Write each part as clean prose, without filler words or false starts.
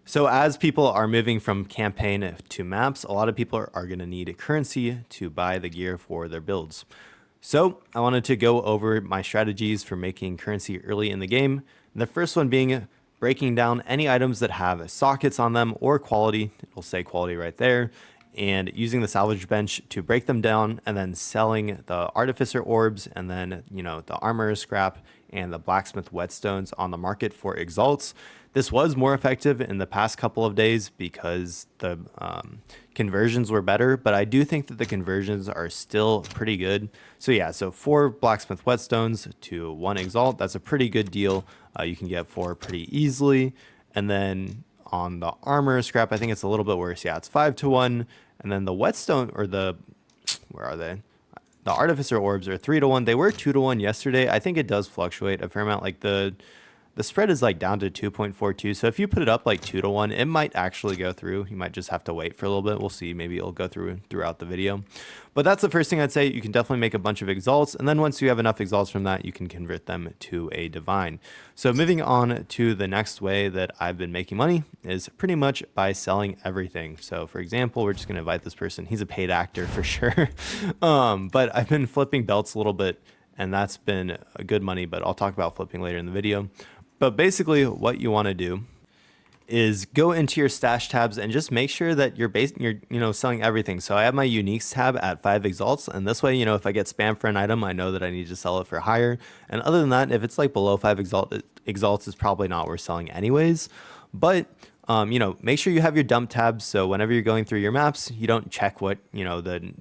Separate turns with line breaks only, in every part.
So as people are moving from campaign to maps, a lot of people are going to need currency to buy the gear for their builds. So I wanted to go over my strategies for making currency early in the game. The first one being breaking down any items that have sockets on them or quality. It'll say quality right there. And using the salvage bench to break them down, and then selling the artificer orbs and then, the armor scrap and the blacksmith whetstones on the market for exalts. This was more effective in the past couple of days because the conversions were better, but I do think that the conversions are still pretty good. So yeah, so 4 blacksmith whetstones to 1 exalt, that's a pretty good deal. You can get 4 pretty easily. And then on the armor scrap, I think it's a little bit worse. Yeah, it's 5 to 1. And then the whetstone, or where are they? The artificer orbs are 3 to 1. They were 2 to 1 yesterday. I think it does fluctuate a fair amount. Like the spread is like down to 2.42. So if you put it up like 2 to 1, it might actually go through. You might just have to wait for a little bit. We'll see. Maybe it'll go through throughout the video. But that's the first thing I'd say. You can definitely make a bunch of exalts. And then once you have enough exalts from that, you can convert them to a divine. So moving on to the next way that I've been making money is pretty much by selling everything. So for example, we're just going to invite this person. He's a paid actor for sure. But I've been flipping belts a little bit, and that's been a good money, but I'll talk about flipping later in the video. But basically what you want to do is go into your stash tabs and just make sure that you're selling everything. So I have my uniques tab at 5 exalts, and this way, if I get spammed for an item, I know that I need to sell it for higher. And other than that, if it's like below 5 exalts, it's probably not worth selling anyways. But make sure you have your dump tabs, so whenever you're going through your maps, you don't check what the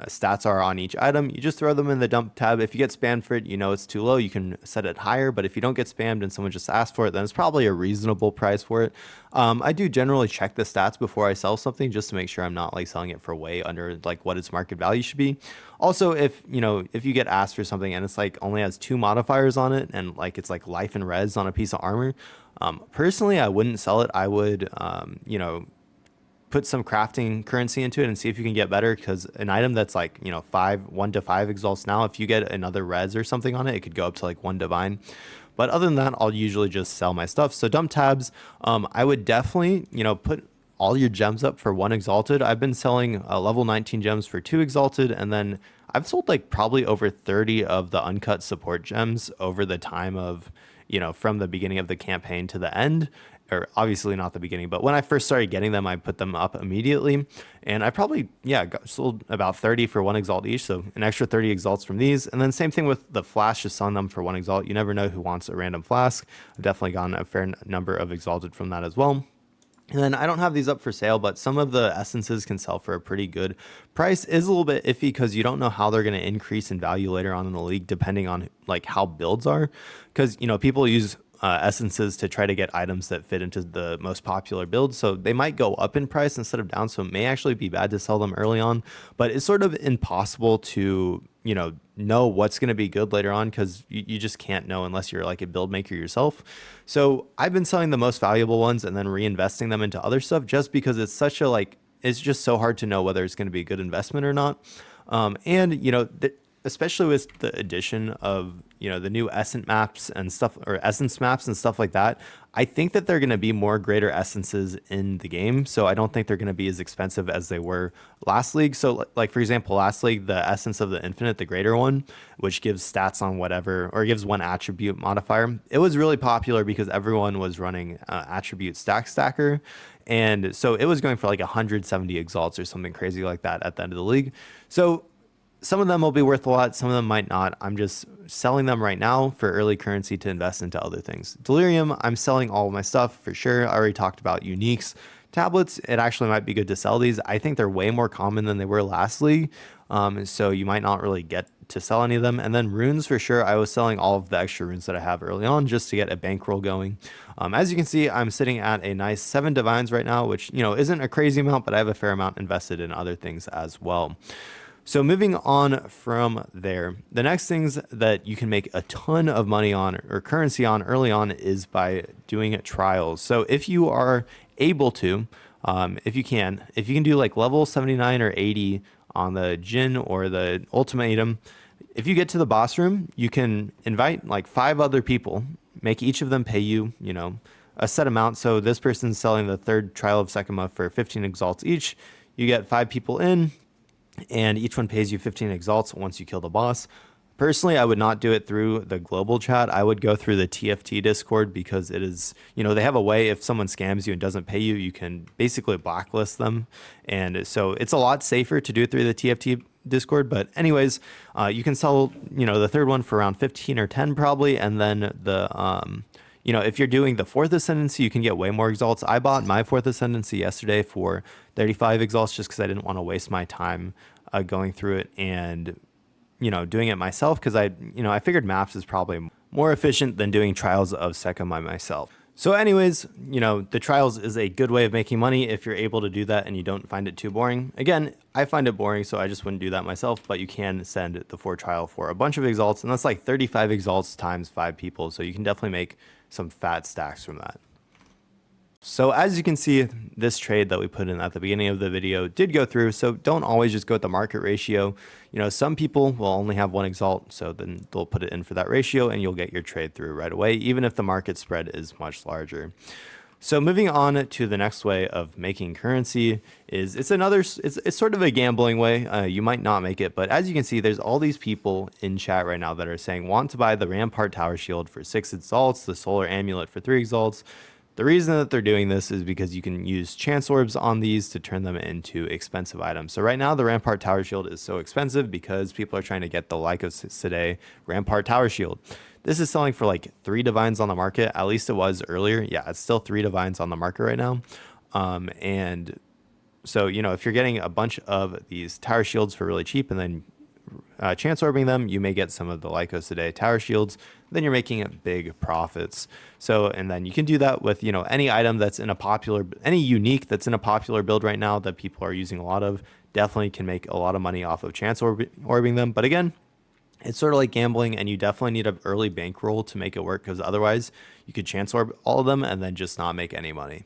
stats are on each item. You just throw them in the dump tab. If you get spammed for it, it's too low, you can set it higher. But if you don't get spammed and someone just asks for it, then it's probably a reasonable price for it. I do generally check the stats before I sell something, just to make sure I'm not like selling it for way under like what its market value should be. Also, if you get asked for something and it's like only has 2 modifiers on it, and like it's like life and res on a piece of armor, personally I wouldn't sell it. I would put some crafting currency into it and see if you can get better, because an item that's like 1 to 5 exalts now, if you get another res or something on it, it could go up to like 1 divine. But other than that, I'll usually just sell my stuff. So dump tabs, I would definitely put all your gems up for 1 exalted. I've been selling level 19 gems for 2 exalted, and then I've sold like probably over 30 of the uncut support gems over the time of from the beginning of the campaign to the end. Or obviously not the beginning, but when I first started getting them, I put them up immediately. And I probably, sold about 30 for 1 exalt each. So an extra 30 exalts from these. And then same thing with the flash, just selling them for 1 exalt. You never know who wants a random flask. I've definitely gotten a fair number of exalted from that as well. And then I don't have these up for sale, but some of the essences can sell for a pretty good price. Is a little bit iffy because you don't know how they're going to increase in value later on in the league, depending on like how builds are. Because, people use essences to try to get items that fit into the most popular builds, so they might go up in price instead of down, so it may actually be bad to sell them early on. But it's sort of impossible to know what's going to be good later on, because you just can't know unless you're like a build maker yourself. So I've been selling the most valuable ones and then reinvesting them into other stuff, just because it's such a it's just so hard to know whether it's going to be a good investment or not. Especially with the addition of the new essence maps and stuff, or essence maps and stuff like that, I think that they're going to be more greater essences in the game. So I don't think they're going to be as expensive as they were last league. So like for example, last league, the essence of the infinite, the greater one, which gives stats on whatever, or gives 1 attribute modifier, it was really popular because everyone was running attribute stacker. And so it was going for like 170 exalts or something crazy like that at the end of the league. So some of them will be worth a lot, some of them might not. I'm just selling them right now for early currency to invest into other things. Delirium, I'm selling all of my stuff for sure. I already talked about uniques. Tablets, it actually might be good to sell these. I think they're way more common than they were last league. So you might not really get to sell any of them. And then runes, for sure, I was selling all of the extra runes that I have early on just to get a bankroll going. As you can see, I'm sitting at a nice 7 divines right now, which isn't a crazy amount, but I have a fair amount invested in other things as well. So moving on from there, the next things that you can make a ton of money on or currency on early on is by doing trials. So if you are able to, if you can do like level 79 or 80 on the Jin or the ultimatum, if you get to the boss room, you can invite like 5 other people, make each of them pay you, a set amount. So this person's selling the third trial of Sekima for 15 exalts each. You get 5 people in, and each one pays you 15 exalts once you kill the boss. Personally, I would not do it through the global chat. I would go through the TFT Discord because it is, they have a way if someone scams you and doesn't pay you, you can basically blacklist them. And so it's a lot safer to do it through the TFT Discord. But anyways, you can sell, the third one for around 15 or 10 probably. And then if you're doing the fourth ascendancy, you can get way more exalts. I bought my fourth ascendancy yesterday for 35 exalts just because I didn't want to waste my time going through it and doing it myself, because I figured maps is probably more efficient than doing trials of Sekima myself. So anyways, the trials is a good way of making money if you're able to do that and you don't find it too boring. Again, I find it boring, so I just wouldn't do that myself, but you can send the 4 trial for a bunch of exalts, and that's like 35 exalts times 5 people, so you can definitely make some fat stacks from that. So as you can see, this trade that we put in at the beginning of the video did go through. So don't always just go with the market ratio. Some people will only have 1 exalt, so then they'll put it in for that ratio and you'll get your trade through right away, even if the market spread is much larger. So moving on to the next way of making currency is it's sort of a gambling way. You might not make it, but as you can see, there's all these people in chat right now that are saying want to buy the Rampart Tower Shield for 6 exalts, the Solar Amulet for 3 exalts. The reason that they're doing this is because you can use chance orbs on these to turn them into expensive items. So right now the Rampart Tower Shield is so expensive because people are trying to get the Lycos today Rampart Tower Shield. This is selling for like 3 divines on the market. At least it was earlier. Yeah, it's still 3 divines on the market right now. And so, if you're getting a bunch of these tower shields for really cheap and then chance orbing them, you may get some of the Lycos today tower shields. Then you're making big profits. So, and then you can do that with, any item that's in any unique that's in a popular build right now that people are using a lot of, definitely can make a lot of money off of chance orbing them. But again, it's sort of like gambling, and you definitely need an early bankroll to make it work, because otherwise you could chance orb all of them and then just not make any money.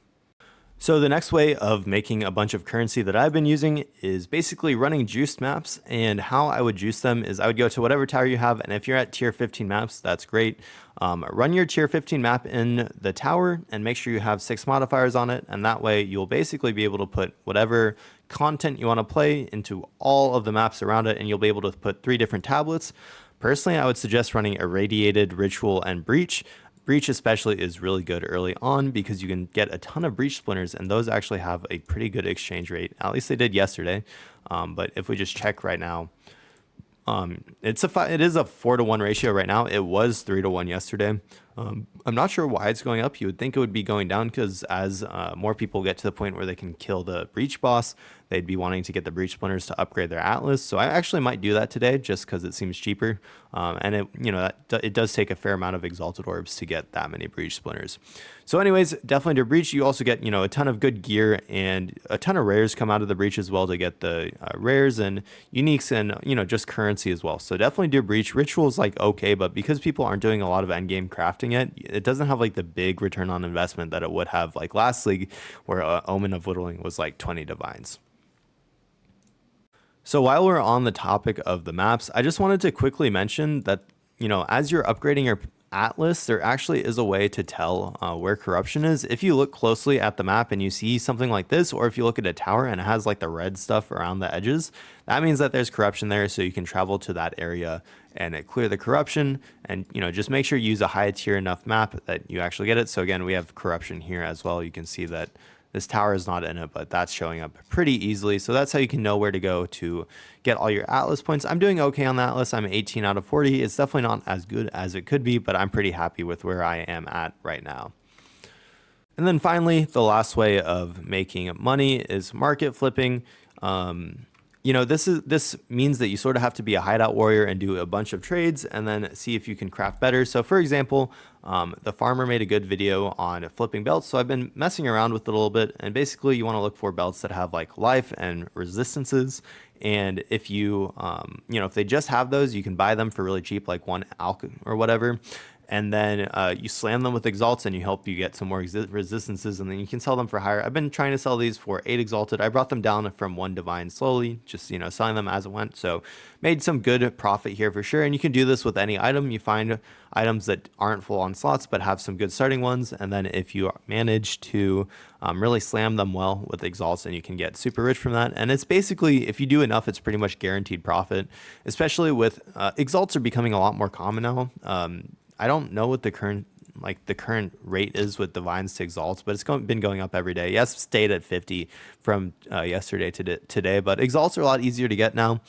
So the next way of making a bunch of currency that I've been using is basically running juiced maps, and how I would juice them is I would go to whatever tower you have, and if you're at tier 15 maps, that's great. Run your tier 15 map in the tower and make sure you have 6 modifiers on it, and that way you'll basically be able to put whatever content you want to play into all of the maps around it, and you'll be able to put 3 different tablets. Personally, I would suggest running Irradiated, Ritual, and Breach. Breach especially is really good early on because you can get a ton of breach splinters, and those actually have a pretty good exchange rate. At least they did yesterday. But if we just check right now, it is a 4-to-1 ratio right now. It was 3-to-1 yesterday. I'm not sure why it's going up. You would think it would be going down because as more people get to the point where they can kill the breach boss, they'd be wanting to get the breach splinters to upgrade their atlas. So I actually might do that today just because it seems cheaper. And it does take a fair amount of exalted orbs to get that many breach splinters. So anyways, definitely to breach, you also get, a ton of good gear, and a ton of rares come out of the breach as well to get the rares and uniques and, just currency as well. So definitely do breach. Ritual is like okay, but because people aren't doing a lot of endgame crafting yet, it doesn't have like the big return on investment that it would have like last league where Omen of Whittling was like 20 divines. So while we're on the topic of the maps, I just wanted to quickly mention that, as you're upgrading your atlas, there actually is a way to tell where corruption is. If you look closely at the map and you see something like this, or if you look at a tower and it has like the red stuff around the edges, that means that there's corruption there. So you can travel to that area and clear the corruption, and just make sure you use a high tier enough map that you actually get it. So again, we have corruption here as well. You can see that this tower is not in it, but that's showing up pretty easily. So that's how you can know where to go to get all your Atlas points. I'm doing okay on the Atlas. I'm 18 out of 40. It's definitely not as good as it could be, but I'm pretty happy with where I am at right now. And then finally, the last way of making money is market flipping. This means that you sort of have to be a hideout warrior and do a bunch of trades and then see if you can craft better. So for example, the farmer made a good video on flipping belts. So I've been messing around with it a little bit, and basically you want to look for belts that have like life and resistances. And if you, if they just have those, you can buy them for really cheap, like 1 alch or whatever. and then you slam them with exalts and you help you get some more resistances, and then you can sell them for higher. I've been trying to sell these for 8 exalted. I brought them down from 1 divine slowly, just selling them as it went. So made some good profit here for sure. And you can do this with any item. You find items that aren't full on slots but have some good starting ones, and then if you manage to really slam them well with exalts, and you can get super rich from that. And it's basically, if you do enough, it's pretty much guaranteed profit, especially with exalts are becoming a lot more common now. I don't know what the current rate is with divines to exalts, but it's been going up every day. Yes, stayed at 50 from yesterday to today, but exalts are a lot easier to get now.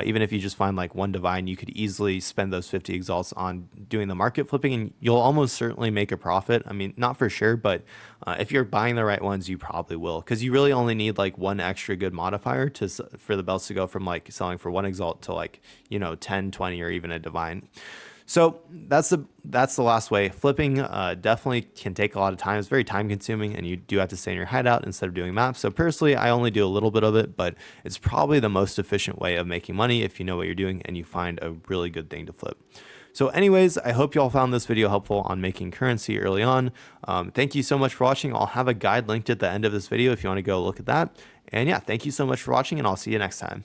Even if you just find like 1 divine, you could easily spend those 50 exalts on doing the market flipping, and you'll almost certainly make a profit. I mean, not for sure, but if you're buying the right ones, you probably will, because you really only need like 1 extra good modifier for the belts to go from like selling for 1 exalt to like 10, 20, or even a divine. So that's the last way. Flipping definitely can take a lot of time. It's very time consuming, and you do have to stay in your hideout instead of doing maps. So personally, I only do a little bit of it, but it's probably the most efficient way of making money if you know what you're doing and you find a really good thing to flip. So anyways, I hope you all found this video helpful on making currency early on. Thank you so much for watching. I'll have a guide linked at the end of this video if you want to go look at that. And yeah, thank you so much for watching, and I'll see you next time.